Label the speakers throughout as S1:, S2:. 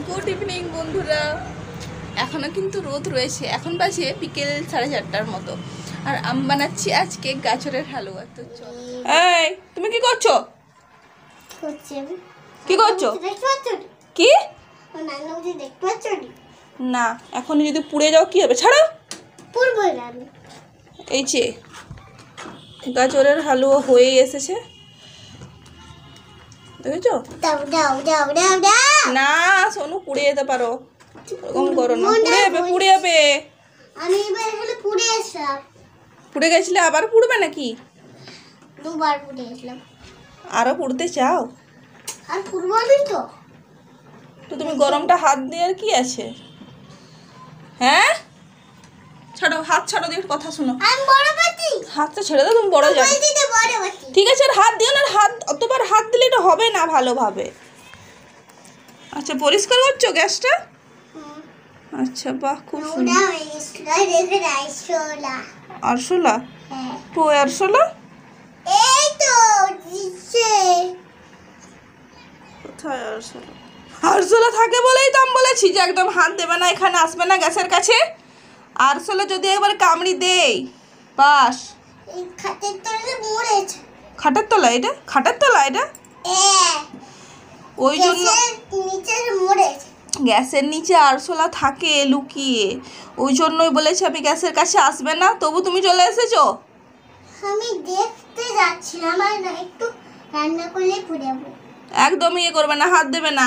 S1: Good evening বন্ধুরা। এখনো কিন্তু রোদ রয়েছে, এখন বাজে বিকেল 4:30টার মতো। আর আমি বানাচ্ছি আজকে গাজরের হালুয়া। তো চলো। এই তুমি কি করছো? কি করছো? কি না, এখন যদি পুড়ে যাও কি হবে? ছাড়ো। এই যে গাজরের হালুয়া হয়ে এসেছে, দেখেছো? না সোনু, পুড়ে যেতে পারো, এরকম করো না, পুড়ে যাবে।
S2: আমি এবার হলো পুড়ে এসলাম।
S1: পুড়ে গেছিলে আবার পুড়বে নাকি?
S2: দুবার পুড়ে এসলাম।
S1: আরো পুড়তে চাও?
S2: আর পুড়বই তো।
S1: তো তুমি গরমটা হাত দিয়ে আর কি আছে? হ্যাঁ ছাড়ো, হাত ছাড়ো, দিয়ে কথা শোনো।
S2: আমি বড় বাটি।
S1: হাতটা ছেড়ে দাও, তুমি বড় যাবে।
S2: বড় বাটি।
S1: ঠিক আছে, আর হাত দিও না, হাত অতবার হাত দিলে এটা হবে না ভালোভাবে। আচ্ছা, পরিষ্কার করছো গ্যাসটা? আচ্ছা, বাহ, খুব সুন্দর। আরশোলা? তো আরশোলা
S2: এই তো দিচ্ছে।
S1: কোথায় আরশোলা? আরশোলা থাকে বলেই তো আমি বলেছি যে একদম হাত দেবে না, এখানে আসবে না গ্যাসের কাছে। আরশোলা যদি একবার কামড়ি দেই বাস।
S2: এই খাটের তলায় মরেছে।
S1: খাটের তলা? এটা খাটের তলা? এটা ওই জন্য
S2: নিচে মরেছে।
S1: গ্যাসের নিচে আরশোলা থাকে লুকিয়ে, ওই জন্যই বলেছি আমি গ্যাসের কাছে আসবে না। তবু তুমি চলে এসেছো।
S2: আমি দেখতে যাচ্ছিলাম, আর না একটু রান্না করলে পুড়ে যাবে।
S1: একদমই ইয়ে করবে না, হাত দেবে না,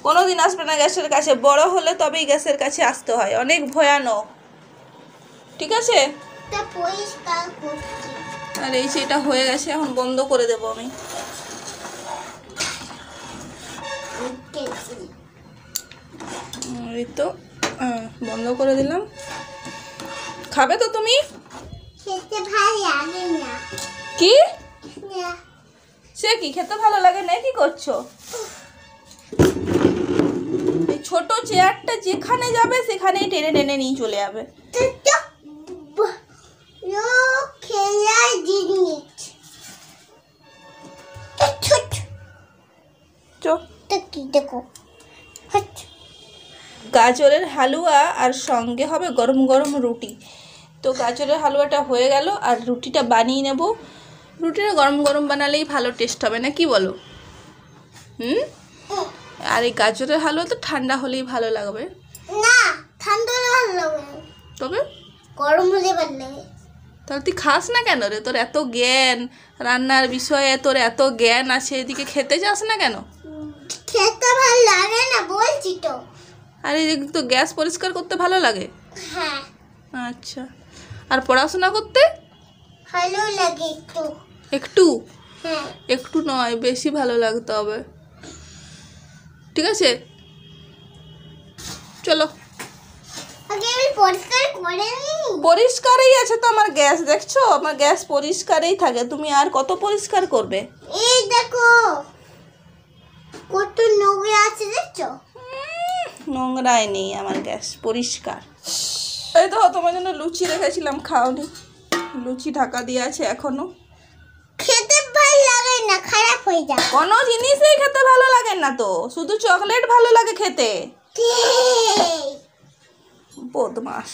S1: কোনোদিন আসবে না গ্যাসের কাছে। বড় হলে তবেই গ্যাসের কাছে আসতে হয়, অনেক ভয়ানক। ঠিক আছে?
S2: তা পরিষ্কার করছি।
S1: আর এই সেটা হয়ে গেছে, এখন বন্ধ করে দেবো আমি। এই তো বন্ধ করে দিলাম। খাবে তো তুমি?
S2: খেতে ভালো লাগে না।
S1: কি?
S2: না।
S1: সে কি খেতে ভালো লাগে না? কি করছো? এই ছোট চেয়ারটা যেখানে যাবে সেখানেই টেনে টেনে নিয়ে চলে যাবে।
S2: খেলার জিনিস। কি দেখো,
S1: গাজরের হালুয়া আর সঙ্গে হবে গরম গরম রুটি। তো গাজরের হালুয়াটা হয়ে গেল, আর রুটিটা বানিয়ে নেব। রুটিটা গরম গরম বানালেই ভালো টেস্ট হবে, না কি বলো? আর এই গাজরের হালুয়া তো ঠান্ডা হলেই ভালো লাগবে।
S2: না, ঠান্ডা হলে ভালো লাগবে,
S1: তবে
S2: গরম হলে ভালো লাগে।
S1: তাহলে তুই খাস না কেন রে? তোর এত জ্ঞান রান্নার বিষয়ে, তোর এত জ্ঞান আছে, এদিকে খেতে চাস না কেন?
S2: খেতে ভালো লাগে না বলছি তো।
S1: আর এই তো গ্যাস পরিষ্কার করতে ভালো লাগে?
S2: হ্যাঁ।
S1: আচ্ছা, আর পড়াশোনা করতে
S2: ভালো লাগে একটু।
S1: একটু?
S2: হ্যাঁ।
S1: একটু নয়, বেশি ভালো লাগতে হবে। ঠিক আছে, চলো।
S2: আগে আমি পরিষ্কার করে নিই।
S1: পরিষ্কারই আছে তো আমার গ্যাস, দেখছো? আমার গ্যাস পরিষ্কারই থাকে, তুমি আর কত পরিষ্কার করবে?
S2: এই দেখো কত নোংরা আছে, দেখছো?
S1: নোংরাই নেই, আমার গ্যাস পরিষ্কার। এই তো তোমার জন্য লুচি রেখেছিলাম, খাওনি। লুচি ঢাকা দিয়ে আছে এখনো।
S2: খেতে ভালো লাগে না, খারাপ হয়ে যায়।
S1: কোনো জিনিসই খেতে ভালো লাগে না তো, শুধু চকলেট ভালো লাগে খেতে। বদমাস।